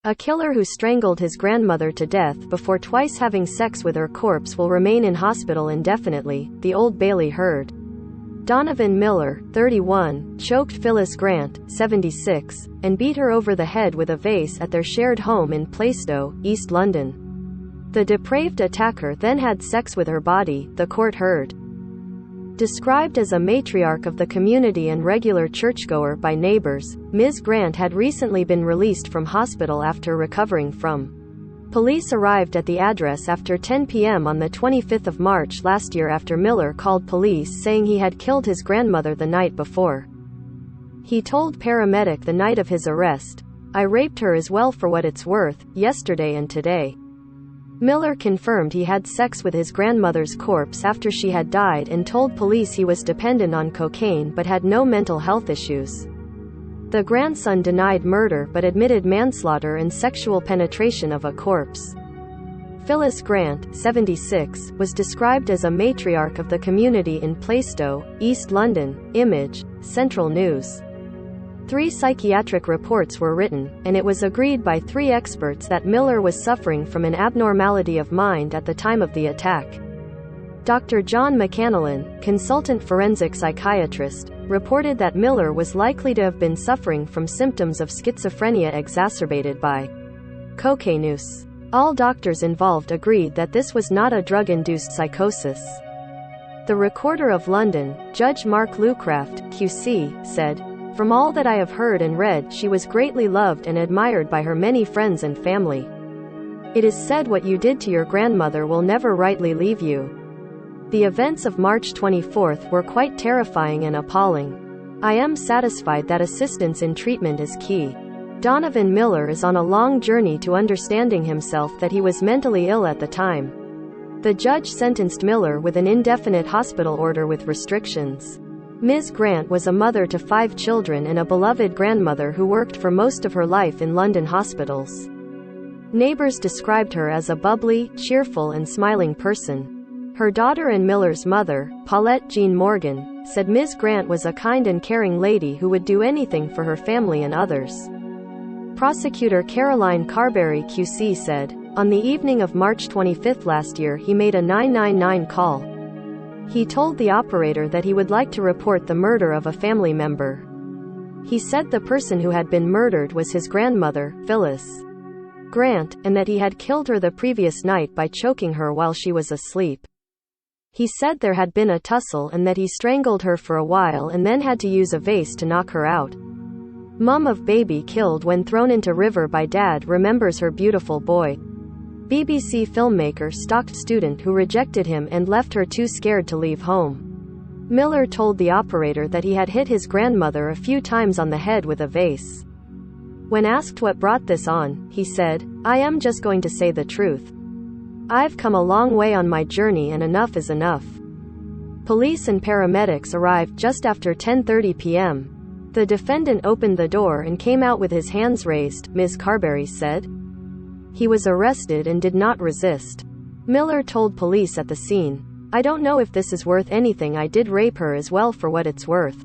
A killer who strangled his grandmother to death before twice having sex with her corpse will remain in hospital indefinitely, the Old Bailey heard. Donovan Miller, 31, choked Phyllis Grant, 76, and beat her over the head with a vase at their shared home in Plaistow, East London. The depraved attacker then had sex with her body, the court heard. Described as a matriarch of the community and regular churchgoer by neighbors, Ms. Grant had recently been released from hospital after recovering from. Police arrived at the address after 10 p.m. on the 25th of March last year after Miller called police saying he had killed his grandmother the night before. He told paramedic the night of his arrest, "I raped her as well for what it's worth, yesterday and today." Miller confirmed he had sex with his grandmother's corpse after she had died and told police he was dependent on cocaine but had no mental health issues. The grandson denied murder but admitted manslaughter and sexual penetration of a corpse. Phyllis Grant, 76, was described as a matriarch of the community in Plaistow, East London. Image, Central News. 3 psychiatric reports were written, and it was agreed by 3 experts that Miller was suffering from an abnormality of mind at the time of the attack. Dr. John McCannellan, consultant forensic psychiatrist, reported that Miller was likely to have been suffering from symptoms of schizophrenia exacerbated by cocaine use. All doctors involved agreed that this was not a drug-induced psychosis. The Recorder of London, Judge Mark Lucraft, QC, said, "From all that I have heard and read, she was greatly loved and admired by her many friends and family. It is said what you did to your grandmother will never rightly leave you. The events of March 24th were quite terrifying and appalling. I am satisfied that assistance in treatment is key. Donovan Miller is on a long journey to understanding himself that he was mentally ill at the time." The judge sentenced Miller with an indefinite hospital order with restrictions. Ms. Grant was a mother to 5 children and a beloved grandmother who worked for most of her life in London hospitals. Neighbors described her as a bubbly, cheerful and smiling person. Her daughter and Miller's mother, Paulette Jean Morgan, said Ms. Grant was a kind and caring lady who would do anything for her family and others. Prosecutor Caroline Carberry QC said, "On the evening of March 25 last year he made a 999 call. He told the operator that he would like to report the murder of a family member. He said the person who had been murdered was his grandmother, Phyllis Grant, and that he had killed her the previous night by choking her while she was asleep. He said there had been a tussle and that he strangled her for a while and then had to use a vase to knock her out. Mum of baby killed when thrown into river by dad remembers her beautiful boy. BBC filmmaker stalked student who rejected him and left her too scared to leave home." Miller told the operator that he had hit his grandmother a few times on the head with a vase. When asked what brought this on, he said, "I am just going to say the truth. I've come a long way on my journey and enough is enough." Police and paramedics arrived just after 10:30 p.m. The defendant opened the door and came out with his hands raised, Ms. Carberry said. He was arrested and did not resist. Miller told police at the scene, "I don't know if this is worth anything. I did rape her as well for what it's worth.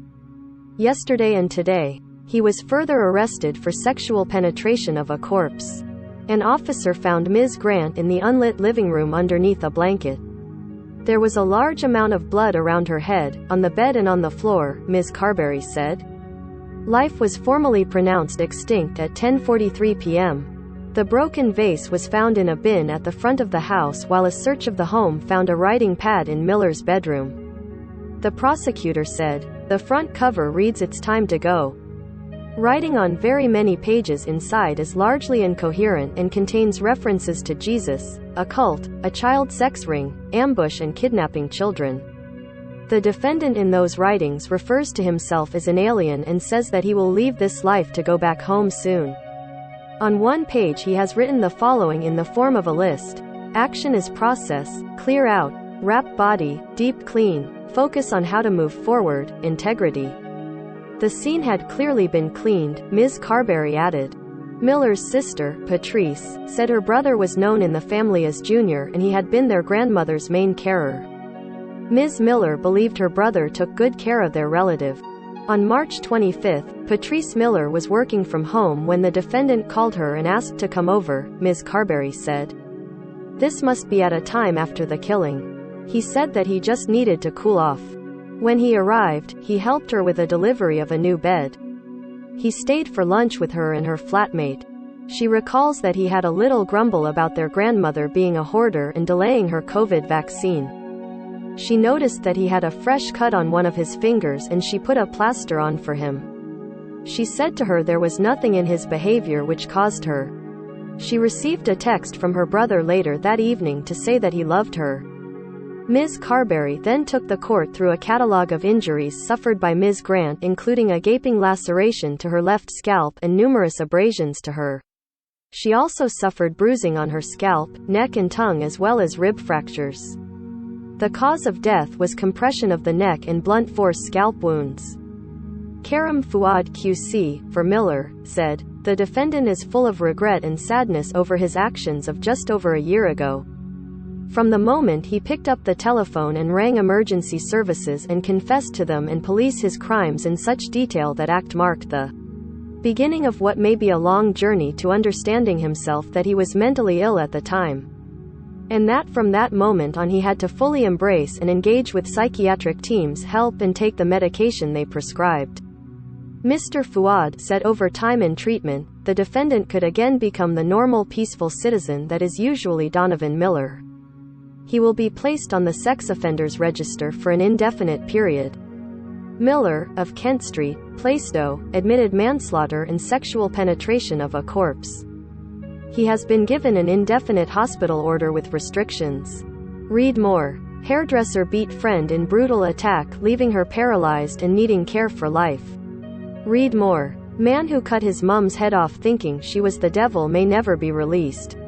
Yesterday and today." He was further arrested for sexual penetration of a corpse. An officer found Ms. Grant in the unlit living room underneath a blanket. There was a large amount of blood around her head, on the bed and on the floor, Ms. Carberry said. Life was formally pronounced extinct at 10:43 p.m. The broken vase was found in a bin at the front of the house while a search of the home found a writing pad in Miller's bedroom. The prosecutor said, "The front cover reads 'It's time to go.' Writing on very many pages inside is largely incoherent and contains references to Jesus, a cult, a child sex ring, ambush and kidnapping children." The defendant in those writings refers to himself as an alien and says that he will leave this life to go back home soon. On one page he has written the following in the form of a list: action is process, clear out, wrap body, deep clean, focus on how to move forward, integrity. The scene had clearly been cleaned, Ms. Carberry added. Miller's sister, Patrice, said her brother was known in the family as Junior and he had been their grandmother's main carer. Ms. Miller believed her brother took good care of their relative. On March 25, Patrice Miller was working from home when the defendant called her and asked to come over, Ms. Carberry said. This must be at a time after the killing. He said that he just needed to cool off. When he arrived, he helped her with a delivery of a new bed. He stayed for lunch with her and her flatmate. She recalls that he had a little grumble about their grandmother being a hoarder and delaying her COVID vaccine. She noticed that he had a fresh cut on one of his fingers and she put a plaster on for him. She said to her there was nothing in his behavior which caused her. She received a text from her brother later that evening to say that he loved her. Ms. Carberry then took the court through a catalogue of injuries suffered by Ms. Grant, including a gaping laceration to her left scalp and numerous abrasions to her. She also suffered bruising on her scalp, neck and tongue as well as rib fractures. The cause of death was compression of the neck and blunt force scalp wounds. Karim Fouad QC, for Miller, said, "The defendant is full of regret and sadness over his actions of just over a year ago. From the moment he picked up the telephone and rang emergency services and confessed to them and police his crimes in such detail, that act marked the beginning of what may be a long journey to understanding himself that he was mentally ill at the time. And that from that moment on he had to fully embrace and engage with psychiatric teams' help and take the medication they prescribed." Mr. Fouad said over time and treatment, the defendant could again become the normal peaceful citizen that is usually Donovan Miller. He will be placed on the sex offenders register for an indefinite period. Miller, of Kent Street, Plaistow, admitted manslaughter and sexual penetration of a corpse. He has been given an indefinite hospital order with restrictions. Read more. Hairdresser beat friend in brutal attack, leaving her paralyzed and needing care for life. Read more. Man who cut his mum's head off thinking she was the devil may never be released.